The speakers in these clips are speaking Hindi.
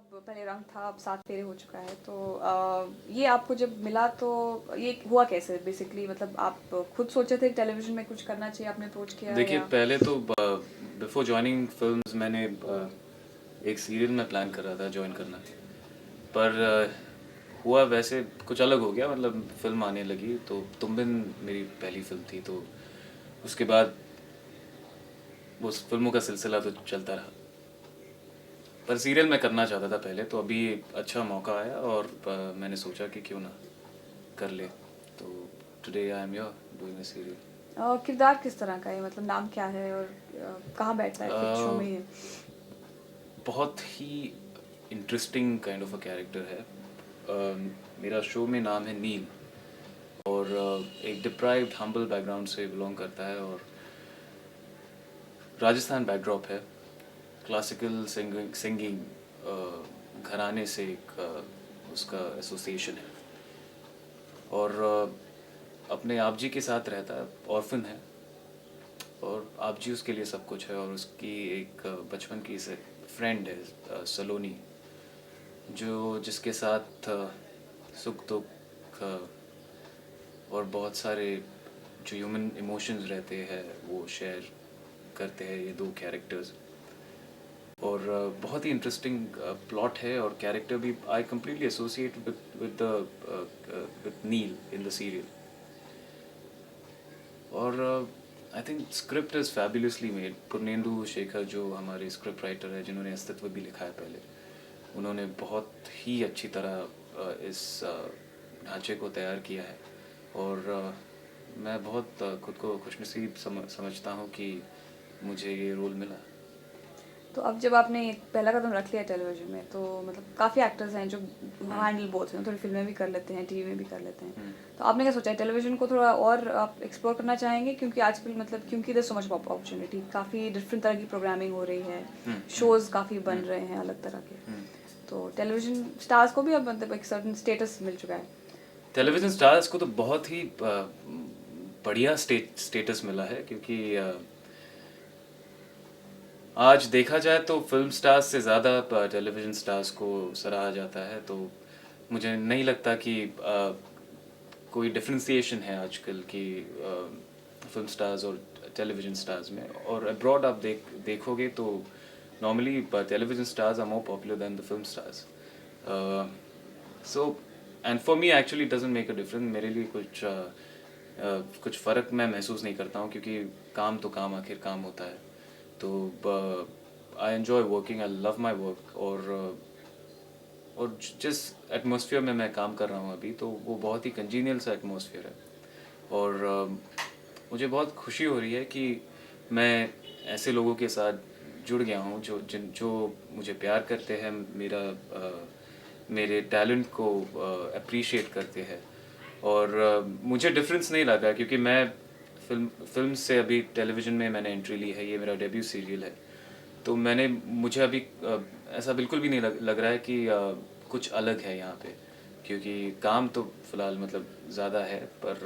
अब पहले रंग था, अब सात फेरे हो चुका है, तो ये आपको जब मिला तो ये हुआ कैसे बेसिकली? मतलब आप खुद सोचे थे कि टेलीविज़न में कुछ करना चाहिए, आपने अप्रोच किया देखिए, या? पहले तो बिफोर जॉइनिंग फिल्म्स मैंने एक सीरियल में प्लान कर रहा था ज्वाइन करना। पर हुआ वैसे कुछ अलग हो गया। मतलब फिल्म आने लगी तो तुम बिन मेरी पहली फिल्म थी, तो उसके बाद उस फिल्मों का सिलसिला तो चलता रहा। पर सीरियल मैं करना चाहता था पहले, तो अभी अच्छा मौका आया और मैंने सोचा कि क्यों ना कर ले। तो today I am here doing a serial. किरदार किस तरह का है, मतलब नाम क्या है और कहाँ बैठता है फिर शो में ये? बहुत ही interesting kind of a character है। मेरा शो में नाम है नील, और एक डिप्राइव्ड हम्बल बैकग्राउंड से बिलोंग करता है, और राजस्थान बैकड्रॉप है। क्लासिकल सिंगिंग घराने से एक उसका एसोसिएशन है, और अपने आप जी के साथ रहता है। ऑर्फन है, और आप जी उसके लिए सब कुछ है। और उसकी एक बचपन की से फ्रेंड है, सलोनी, जो जिसके साथ सुख दुख और बहुत सारे जो ह्यूमन इमोशंस रहते हैं वो शेयर करते हैं ये दो कैरेक्टर्स। और बहुत ही इंटरेस्टिंग प्लॉट है, और कैरेक्टर भी I completely associate with Neel in the serial. और I think script is fabulously made. Purnendu Shekhar जो हमारे स्क्रिप्ट राइटर है, जिन्होंने अस्तित्व भी लिखा है पहले, उन्होंने बहुत ही अच्छी तरह इस ढांचे को तैयार किया है। और मैं बहुत खुद को खुशनसीब समझता हूँ कि मुझे ये रोल मिला। तो अब जब आपने एक पहला कदम रख लिया टेलीविज़न में, तो मतलब काफ़ी एक्टर्स हैं जो हैंडल बोथ हैं, थोड़ी फिल्में भी कर लेते हैं, टीवी में भी कर लेते हैं। तो आपने क्या सोचा है, टेलीविज़न को थोड़ा और आप एक्सप्लोर करना चाहेंगे? क्योंकि आजकल मतलब क्योंकि देयर सो मच अपॉर्चुनिटी, काफ़ी डिफरेंट तरह की प्रोग्रामिंग हो रही है, शोज़ काफ़ी बन रहे हैं अलग तरह के। तो टेलीविज़न स्टार्स को भी अब मतलब एक सर्टन स्टेटस मिल चुका है। तो टेलीविज़न स्टार्स को तो बहुत ही बढ़िया स्टेटस मिला है, क्योंकि आज देखा जाए तो फिल्म स्टार्स से ज़्यादा टेलीविज़न स्टार्स को सराहा जाता है। तो मुझे नहीं लगता कि कोई डिफ्रेंसिएशन है आजकल की फिल्म स्टार्स और टेलीविज़न स्टार्स में। और अब्रॉड आप देखोगे तो normally television stars are more popular than the film stars. So and for me actually doesn't make a difference. मेरे लिए कुछ फ़र्क मैं महसूस नहीं करता हूँ, क्योंकि काम तो काम आखिर काम होता है। तो I enjoy working, I love my work. और जिस एटमॉस्फेयर में मैं काम कर रहा हूँ अभी, तो वो बहुत ही कंजीनियल सा एटमॉस्फेयर है। और मुझे बहुत खुशी हो रही है कि मैं ऐसे लोगों के साथ जुड़ गया हूँ जो मुझे प्यार करते हैं, मेरे टैलेंट को अप्रिशिएट करते हैं। और मुझे डिफरेंस नहीं लगा, क्योंकि मैं फिल्म से अभी टेलीविज़न में मैंने एंट्री ली है। ये मेरा डेब्यू सीरियल है। तो मुझे अभी ऐसा बिल्कुल भी नहीं लग रहा है कि कुछ अलग है यहाँ पे, क्योंकि काम तो फ़िलहाल मतलब ज़्यादा है, पर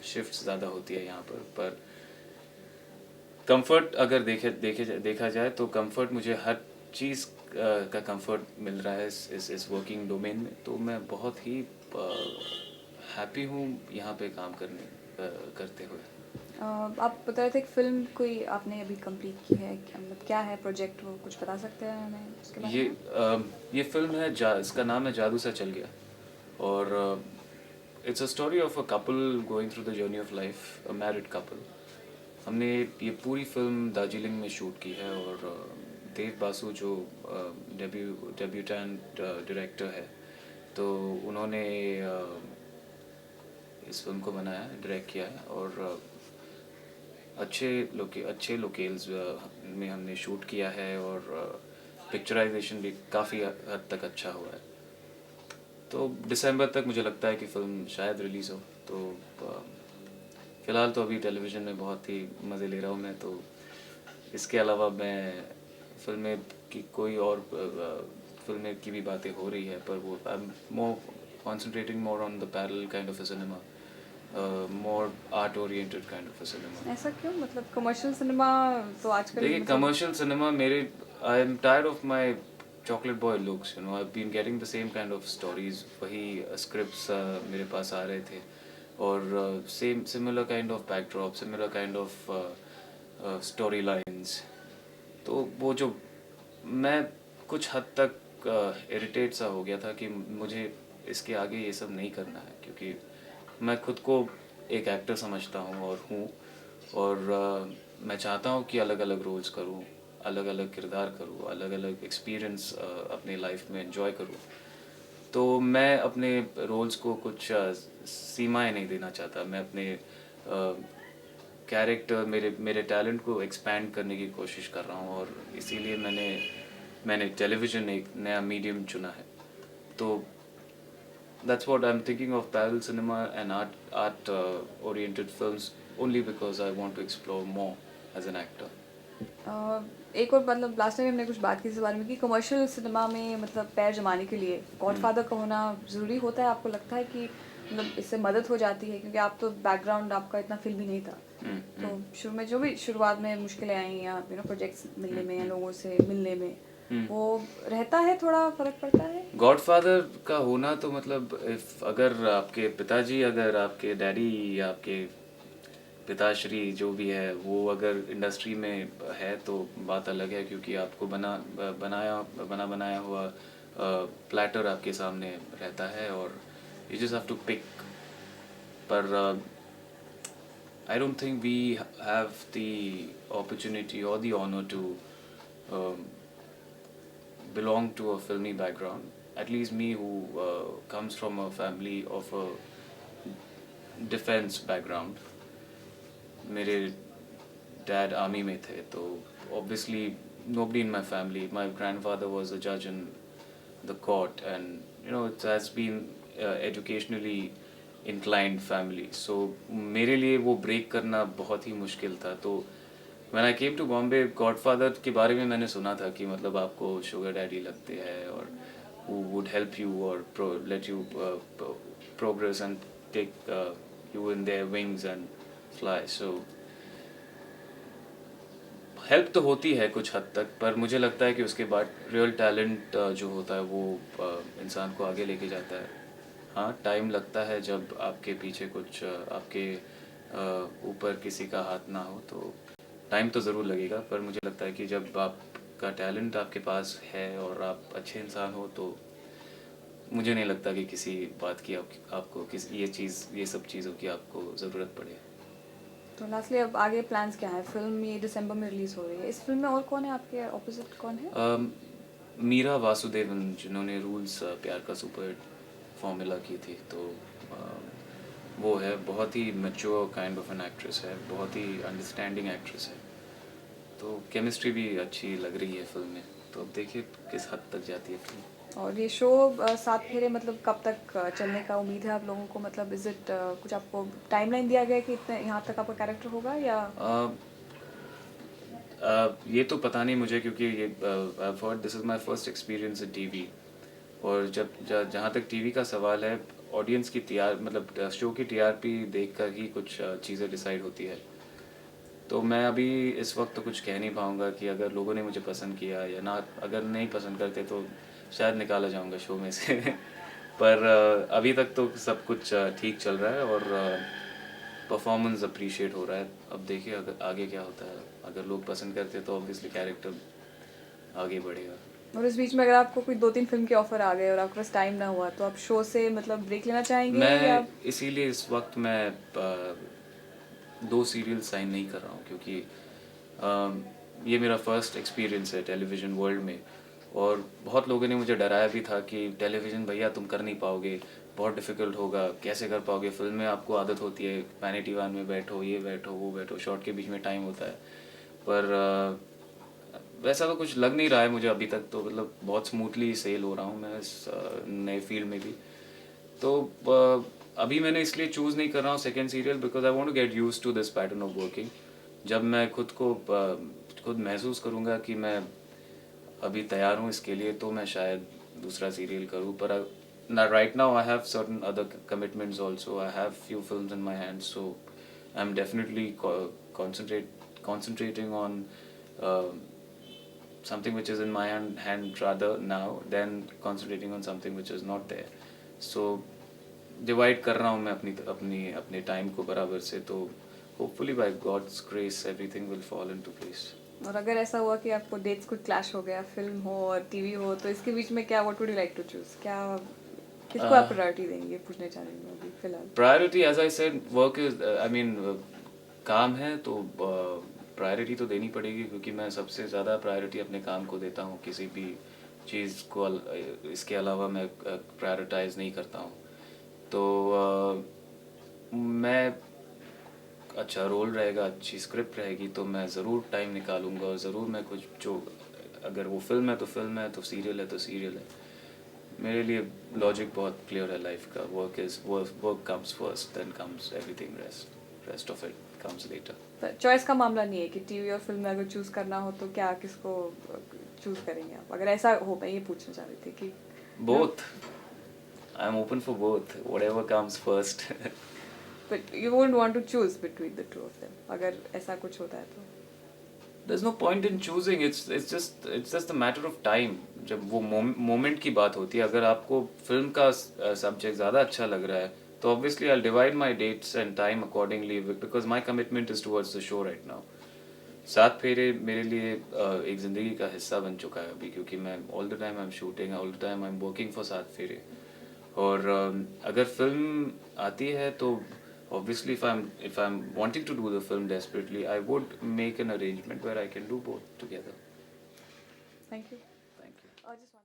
शिफ्ट्स ज़्यादा होती है यहाँ पर कंफर्ट अगर देखा जाए तो कंफर्ट मुझे हर चीज़ का कंफर्ट मिल रहा है इस वर्किंग डोमेन में। तो मैं बहुत ही हैप्पी हूँ यहाँ पे काम करते हुए। आप बता रहे थे कि फिल्म कोई आपने अभी कंप्लीट की है, मतलब क्या है प्रोजेक्ट, वो कुछ बता सकते हैं हमें उसके बारे ये में? ये फिल्म है इसका नाम है जादू सा चल गया। और it's a story of a couple going through the journey of life, a married couple. हमने ये पूरी फिल्म दार्जिलिंग में शूट की है। और देव बासु जो डेब्यूटेंट डायरेक्टर है, तो उन्होंने इस फिल्म को बनाया है, डायरेक्ट किया है। और अच्छे लोकेल्स में हमने शूट किया है, और पिक्चराइजेशन भी काफ़ी हद तक अच्छा हुआ है। तो दिसंबर तक मुझे लगता है कि फ़िल्म शायद रिलीज़ हो। तो फ़िलहाल तो अभी टेलीविज़न में बहुत ही मज़े ले रहा हूँ मैं। तो इसके अलावा मैं फिल्में की कोई और फिल्में की भी बातें हो रही है, पर वो I am more concentrating more on the parallel kind of a cinema, more art oriented kind of a cinema. ऐसा क्यों, मतलब कमर्शियल सिनेमा तो आजकल देखिए, मतलब। कमर्शियल सिनेमा मेरे I am tired of my chocolate boy looks, you know, I been getting the same kind of stories, वही स्क्रिप्ट्स मेरे पास आ रहे थे, और same similar kind of backdrop, similar kind of story lines. तो वो जो मैं कुछ हद तक इरिटेट सा हो गया था कि मुझे इसके आगे ये सब नहीं करना है, क्योंकि मैं खुद को एक एक्टर समझता हूँ और हूँ, और मैं चाहता हूँ कि अलग अलग रोल्स करूँ, अलग अलग किरदार करूँ, अलग अलग एक्सपीरियंस अपने लाइफ में एंजॉय करूँ। तो मैं अपने रोल्स को कुछ सीमाएं नहीं देना चाहता। मैं अपने कैरेक्टर, मेरे मेरे टैलेंट को एक्सपैंड करने की कोशिश कर रहा हूँ, और इसीलिए मैंने टेलीविज़न एक नया मीडियम चुना है। तो that's what I'm thinking of parallel cinema and art oriented films, only because I want to explore more as an actor. एक और मतलब लास्ट टाइम हमने कुछ बात की इस बारे में कि कमर्शियल सिनेमा में मतलब पैर जमाने के लिए गॉडफादर का होना ज़रूरी होता है। आपको लगता है कि मतलब इससे मदद हो जाती है, क्योंकि आप तो बैकग्राउंड आपका इतना फिल्मी नहीं था, तो शुरू में जो भी शुरुआत में मुश्किलें आई या प्रोजेक्ट्स मिलने में या लोगों से मिलने में, वो रहता है, थोड़ा फर्क पड़ता है? गॉडफादर का होना तो मतलब अगर आपके पिताजी, अगर आपके डैडी या आपके पिताश्री जो भी है वो अगर इंडस्ट्री में है तो बात अलग है, क्योंकि आपको बनाया हुआ प्लेटर आपके सामने रहता है और you just have to pick. पर I don't think we have the opportunity और the honour to belong to a filmy background. At least me, who comes from a family of a defense background. मेरे dad army में थे, तो obviously nobody in my family. My grandfather was a judge in the court, and you know it has been educationally inclined family. So मेरे लिए वो break करना बहुत ही मुश्किल था। तो When I came to Bombay, Godfather के बारे में मैंने सुना था कि मतलब आपको sugar daddy लगते हैं और who would help you or let you progress and take you in their wings and fly. So help तो होती है कुछ हद तक, पर मुझे लगता है कि उसके बाद real talent जो होता है वो इंसान को आगे लेके जाता है। हाँ, टाइम लगता है जब आपके पीछे कुछ आपके ऊपर किसी का हाथ ना हो, तो टाइम तो ज़रूर लगेगा। पर मुझे लगता है कि जब आपका टैलेंट आपके पास है और आप अच्छे इंसान हो, तो मुझे नहीं लगता कि किसी बात की आपको ये सब चीज़ों की आपको ज़रूरत पड़े। तो लास्टली अब आगे प्लान्स क्या है? फिल्म ये दिसंबर में रिलीज़ हो रही है, इस फिल्म में और कौन है आपके ऑपोजिट, कौन है? मीरा वासुदेवन, जिन्होंने रूल्स प्यार का सुपर फॉर्मूला की थी, तो वो है बहुत ही mature kind of an actress है, बहुत ही अंडरस्टैंडिंग एक्ट्रेस है, तो केमिस्ट्री भी अच्छी लग रही है फिल्म में। तो अब देखिए किस हद तक जाती है फिल्म। और ये शो सात फेरे मतलब कब तक चलने का उम्मीद है आप लोगों को? मतलब इज इट कुछ आपको टाइमलाइन दिया गया है कि इतने यहाँ तक आपका कैरेक्टर होगा, या ये तो पता नहीं मुझे, क्योंकि ये this is my first experience in TV, और जहाँ तक टीवी का सवाल है, ऑडियंस की मतलब शो की टीआरपी देखकर ही कुछ चीज़ें डिसाइड होती है। तो मैं अभी इस वक्त तो कुछ कह नहीं पाऊँगा कि अगर लोगों ने मुझे पसंद किया या ना, अगर नहीं पसंद करते तो शायद निकाला जाऊँगा शो में से पर अभी तक तो सब कुछ ठीक चल रहा है और परफॉर्मेंस अप्रिशिएट हो रहा है। अब देखिए अगर आगे क्या होता है, अगर लोग पसंद करते तो ऑब्वियसली कैरेक्टर आगे बढ़ेगा। और इस बीच में अगर आपको कोई 2-3 फिल्म के ऑफर आ गए और आपके पास टाइम ना हुआ, तो आप शो से मतलब ब्रेक लेना चाहेंगे या? मैं इसीलिए इस वक्त मैं 2 सीरियल साइन नहीं कर रहा हूँ, क्योंकि ये मेरा फर्स्ट एक्सपीरियंस है टेलीविज़न वर्ल्ड में, और बहुत लोगों ने मुझे डराया भी था कि टेलीविज़न भैया तुम कर नहीं पाओगे, बहुत डिफ़िकल्ट होगा, कैसे कर पाओगे, फिल्म में आपको आदत होती है वैनिटी वन में बैठो, ये बैठो, वो बैठो, शॉट के बीच में टाइम होता है। पर वैसा तो कुछ लग नहीं रहा है मुझे अभी तक, तो मतलब बहुत स्मूथली सेल हो रहा हूँ मैं इस नए फील्ड में भी। तो अभी मैंने इसलिए चूज़ नहीं कर रहा हूँ second serial, because I want to get used to this pattern of working. जब मैं खुद महसूस करूँगा कि मैं अभी तैयार हूँ इसके लिए, तो मैं शायद दूसरा सीरियल करूँ। पर right now I have certain other commitments also, I have few films in my hand, so I am definitely concentrating on something which is in my hand rather now than concentrating on something which is not there. So divide कर रहा हूँ मैं अपने टाइम को बराबर से, तो hopefully by God's grace everything will fall into place. और अगर ऐसा हुआ कि आपको डेट्स कुछ क्लैश हो गया, फिल्म हो और टीवी हो, तो इसके बीच में क्या, what would you like to choose? क्या किसको आप प्रायोरिटी देंगे, पूछना चाह रही हूँ अभी फिलहाल. Priority as I said work is I mean काम है तो प्रायोरिटी तो देनी पड़ेगी, क्योंकि मैं सबसे ज़्यादा प्रायोरिटी अपने काम को देता हूँ. किसी भी चीज़ को इसके अलावा मैं प्रायोरिटाइज नहीं करता हूँ. तो मैं अच्छा रोल रहेगा, अच्छी स्क्रिप्ट रहेगी तो मैं ज़रूर टाइम निकालूंगा, और ज़रूर मैं कुछ जो, अगर वो फिल्म है तो फिल्म है, तो सीरियल है तो सीरियल है. मेरे लिए लॉजिक बहुत क्लियर है लाइफ का. Work comes first, then comes everything, rest of it comes later. Choice का मामला नहीं है कि टीवी और फिल्म में अगर चूज करना हो तो क्या किसको चूज करेंगे आप, अगर ऐसा हो? मैं ये पूछना चाह रही थी कि both. I am open for both, whatever comes first. But you won't want to choose between the two of them, अगर ऐसा कुछ होता है तो? There's no point in choosing. It's just a matter of time. जब वो मोमेंट की बात होती है, अगर आपको फिल्म का सब्जेक्ट ज़्यादा अच्छा लग रहा है तो obviously I'll divide my dates and time accordingly, because my commitment is towards the show right now. सात फेरे मेरे लिए एक ज़िंदगी का हिस्सा बन चुका है अभी, क्योंकि मैं all the time I'm shooting, all the time I'm working for सात फेरे. और अगर फिल्म आती है तो obviously if I'm wanting to do the film desperately, I would make an arrangement where I can do both together. Thank you. Thank you. Just